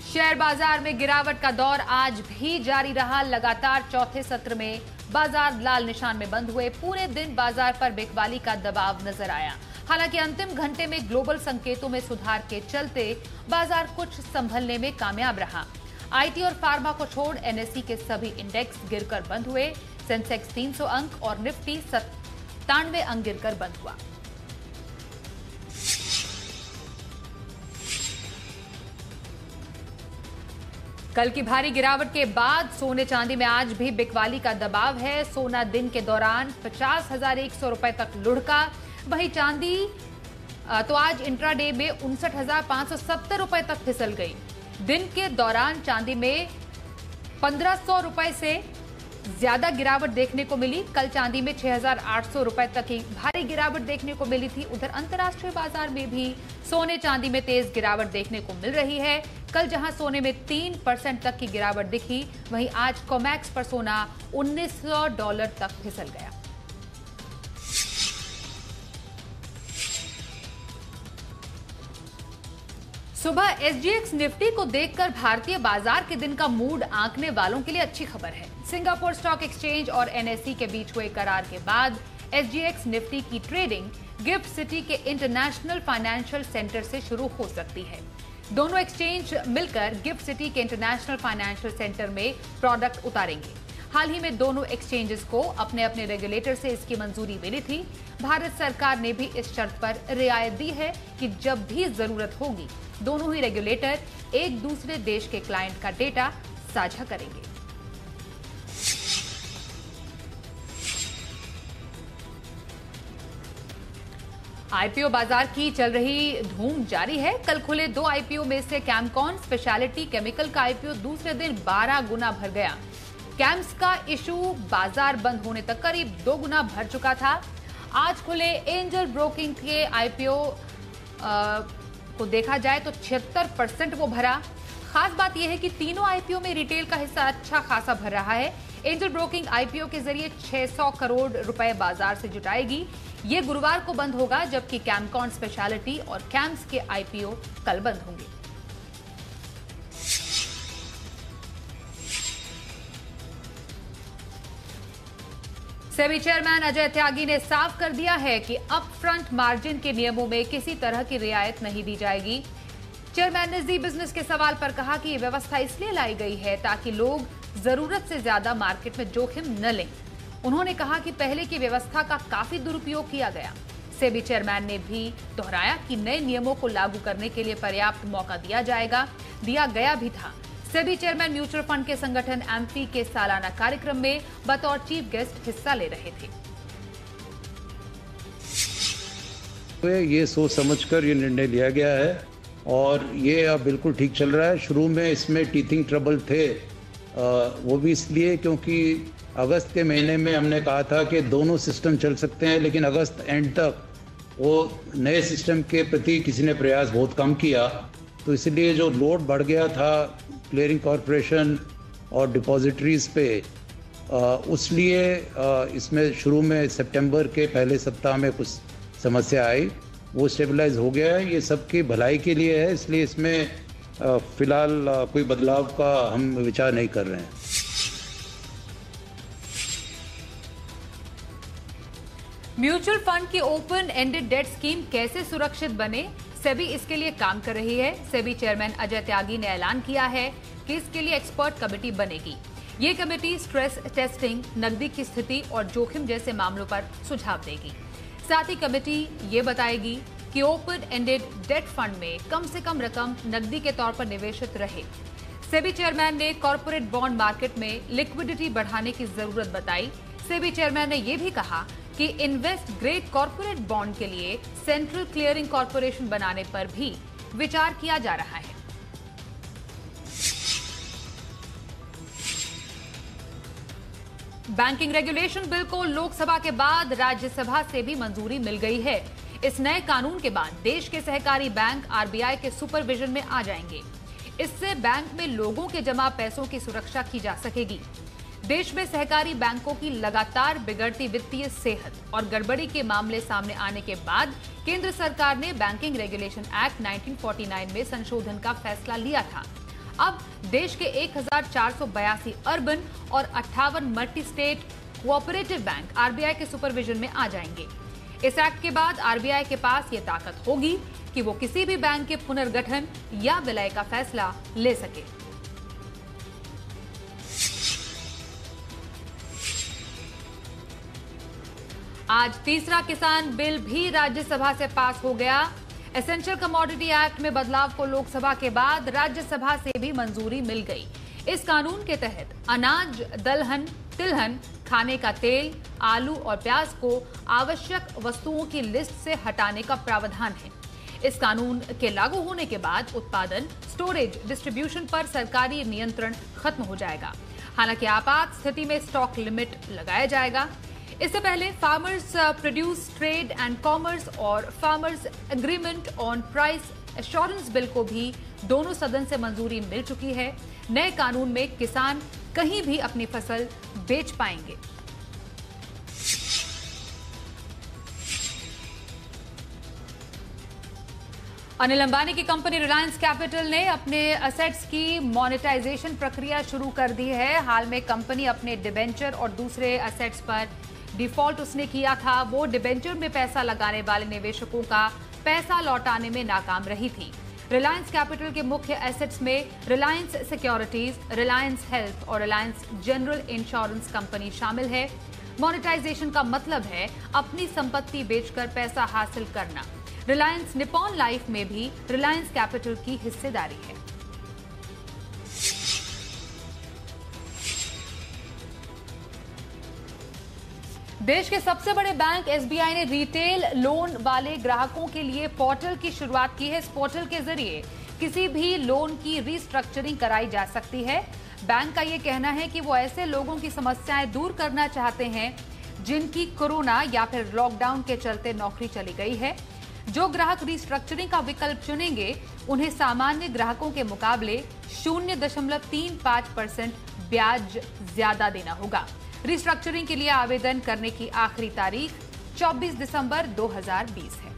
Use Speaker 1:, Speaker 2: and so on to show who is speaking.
Speaker 1: Share बाजार में गिरावट का दौर आज भी जारी रहा। लगातार चौथे सत्र में बाजार लाल निशान में बंद हुए। पूरे दिन बाजार पर बिकवाली का दबाव नजर आया। हालांकि अंतिम घंटे में ग्लोबल संकेतों में सुधार के चलते बाजार कुछ संभलने में कामयाब रहा। आईटी और फार्मा को छोड़ एनएसई के सभी इंडेक्स गिरकर बंद हुए। सेंसेक्स 300 अंक और निफ्टी 97 अंक गिरकर बंद हुआ। कल की भारी गिरावट के बाद सोने चांदी में आज भी बिकवाली का दबाव है। सोना दिन के दौरान 50,100 रुपए तक लुढ़का। वहीं चांदी तो आज इंट्राडे में 59,570 रुपए तक फिसल गई। दिन के दौरान चांदी में 1,500 रुपए से ज्यादा गिरावट देखने को मिली। कल चांदी में 6,800 रुपए तक की भारी गिरावट देखने को मिली थी। उधर अंतर्राष्ट्रीय बाजार में भी सोने चांदी में तेज गिरावट देखने को मिल रही है। कल जहां सोने में 3% तक की गिरावट दिखी, वहीं आज कॉमेक्स पर सोना $1,900 तक फिसल गया। सुबह एसजीएक्स निफ्टी को देखकर भारतीय बाजार के दिन का मूड आंकने वालों के लिए अच्छी खबर है। सिंगापुर स्टॉक एक्सचेंज और एनएसई के बीच हुए करार के बाद एसजीएक्स निफ्टी की ट्रेडिंग गिफ्ट सिटी के इंटरनेशनल फाइनेंशियल सेंटर से शुरू हो सकती है। दोनों एक्सचेंज मिलकर गिफ्ट सिटी के इंटरनेशनल फाइनेंशियल सेंटर में प्रोडक्ट उतारेंगे। हाल ही में दोनों एक्सचेंजेस को अपने अपने रेगुलेटर से इसकी मंजूरी मिली थी। भारत सरकार ने भी इस शर्त पर रियायत दी है कि जब भी जरूरत होगी दोनों ही रेगुलेटर एक दूसरे देश के क्लाइंट का डेटा साझा करेंगे। आईपीओ बाजार की चल रही धूम जारी है। कल खुले 2 आईपीओ में से कैमकॉन स्पेशलिटी केमिकल का आईपीओ दूसरे दिन 12 गुना भर गया। कैम्स का इशू बाजार बंद होने तक करीब 2 गुना भर चुका था। आज खुले एंजल ब्रोकिंग के आईपीओ को देखा जाए तो 76% वो भरा। खास बात यह है कि तीनों आईपीओ में रिटेल का हिस्सा अच्छा खासा भर रहा है। एंजल ब्रोकिंग आईपीओ के जरिए 600 करोड़ रुपए बाजार से जुटाएगी। ये गुरुवार को बंद होगा, जबकि कैमकॉन स्पेशलिटी और कैम्स के आईपीओ कल बंद होंगे। सेबी चेयरमैन अजय त्यागी ने साफ कर दिया है कि अप फ्रंट मार्जिन के नियमों में किसी तरह की रियायत नहीं दी जाएगी। चेयरमैन ने जी बिजनेस के सवाल पर कहा कि यह व्यवस्था इसलिए लाई गई है ताकि लोग जरूरत से ज्यादा मार्केट में जोखिम न लें। उन्होंने कहा कि पहले की व्यवस्था का काफी दुरुपयोग किया गया। सेबी चेयरमैन ने भी दोहराया कि नए नियमों को लागू करने के लिए पर्याप्त मौका दिया गया भी था। सेबी चेयरमैन म्यूचुअल फंड के संगठन एम्फी के सालाना कार्यक्रम में बतौर चीफ गेस्ट हिस्सा ले रहे थे।
Speaker 2: ये सोच समझकर ये निर्णय लिया गया है और ये अब बिल्कुल ठीक चल रहा है। शुरू में इसमें टीथिंग ट्रबल थे, वो भी इसलिए क्योंकि अगस्त के महीने में हमने कहा था कि दोनों सिस्टम चल सकते हैं, लेकिन अगस्त एंड तक वो नए सिस्टम के प्रति किसी ने प्रयास बहुत कम किया, तो इसलिए जो लोड बढ़ गया था क्लियरिंग कॉरपोरेशन और डिपॉजिटरीज पे, उसलिए इसमें शुरू में सितंबर के पहले सप्ताह में कुछ समस्या आई। वो स्टेबलाइज हो गया है। ये सबकी भलाई के लिए है, इसलिए इसमें फिलहाल कोई बदलाव का हम विचार नहीं कर रहे हैं।
Speaker 1: म्यूचुअल फंड की ओपन एंडेड डेट स्कीम कैसे सुरक्षित बने, सेबी इसके लिए काम कर रही है। सेबी चेयरमैन अजय त्यागी ने ऐलान किया है कि इसके लिए एक्सपर्ट कमेटी बनेगी। ये कमेटी स्ट्रेस टेस्टिंग, नकदी की स्थिति और जोखिम जैसे मामलों पर सुझाव देगी। साथ ही कमेटी ये बताएगी कि ओपन एंडेड डेट फंड में कम से कम रकम नकदी के तौर पर निवेशित रहे। सेबी चेयरमैन ने कॉर्पोरेट बॉन्ड मार्केट में लिक्विडिटी बढ़ाने की जरूरत बताई। सेबी चेयरमैन ने यह भी कहा कि इन्वेस्ट ग्रेड कॉर्पोरेट बॉन्ड के लिए सेंट्रल क्लियरिंग कॉर्पोरेशन बनाने पर भी विचार किया जा रहा है। बैंकिंग रेगुलेशन बिल को लोकसभा के बाद राज्यसभा से भी मंजूरी मिल गई है। इस नए कानून के बाद देश के सहकारी बैंक आरबीआई के सुपरविजन में आ जाएंगे। इससे बैंक में लोगों के जमा पैसों की सुरक्षा की जा सकेगी। देश में सहकारी बैंकों की लगातार बिगड़ती वित्तीय सेहत और गड़बड़ी के मामले सामने आने के बाद केंद्र सरकार ने बैंकिंग रेगुलेशन एक्ट 1949 में संशोधन का फैसला लिया था। अब देश के 1482 अर्बन और 58 multi state cooperative bank RBI के सुपरविजन में आ जाएंगे। इस एक्ट के बाद आरबीआई के पास ये ताकत होगी कि वो किसी भी बैंक के पुनर्गठन या विलय का फैसला ले सके। आज तीसरा किसान बिल भी राज्यसभा से पास हो गया। एसेंशियल कमोडिटी एक्ट में बदलाव को लोकसभा के बाद राज्यसभा से भी मंजूरी मिल गई। इस कानून के तहत अनाज, दलहन, तिलहन, खाने का तेल, आलू और प्याज को आवश्यक वस्तुओं की लिस्ट से हटाने का प्रावधान है। इस कानून के लागू होने के बाद उत्पादन, स्टोरेज, डिस्ट्रीब्यूशन पर सरकारी नियंत्रण खत्म हो जाएगा। हालांकि आपात स्थिति में स्टॉक लिमिट लगाया जाएगा। इससे पहले farmers produce trade and commerce और farmers agreement on price assurance bill को भी दोनों सदन से मंजूरी मिल चुकी है। नए कानून में किसान कहीं भी अपनी फसल बेच पाएंगे। अनिल अंबानी की कंपनी रिलायंस कैपिटल ने अपने असेट्स की मोनेटाइजेशन प्रक्रिया शुरू कर दी है। हाल में कंपनी अपने डिबेंचर और दूसरे असेट्स पर डिफॉल्ट उसने किया था। वो डिबेंचर में पैसा लगाने वाले निवेशकों का पैसा लौटाने में नाकाम रही थी। रिलायंस कैपिटल के मुख्य एसेट्स में रिलायंस सिक्योरिटीज, रिलायंस हेल्थ और रिलायंस जनरल इंश्योरेंस कंपनी शामिल है। मोनेटाइजेशन का मतलब है अपनी संपत्ति बेचकर पैसा हासिल करना। रिलायंस निप्पॉन लाइफ में भी रिलायंस कैपिटल की हिस्सेदारी है। देश के सबसे बड़े बैंक एसबीआई ने रिटेल लोन वाले ग्राहकों के लिए पोर्टल की शुरुआत की है। इस पोर्टल के जरिए किसी भी लोन की रीस्ट्रक्चरिंग कराई जा सकती है। बैंक का ये कहना है कि वो ऐसे लोगों की समस्याएं दूर करना चाहते हैं जिनकी कोरोना या फिर लॉकडाउन के चलते नौकरी चली गई है। जो ग्राहक रीस्ट्रक्चरिंग का विकल्प चुनेंगे उन्हें सामान्य ग्राहकों के मुकाबले 0.35% ब्याज ज्यादा देना होगा। रिस्ट्रक्चरिंग के लिए आवेदन करने की आखिरी तारीख 24 दिसंबर 2020 है।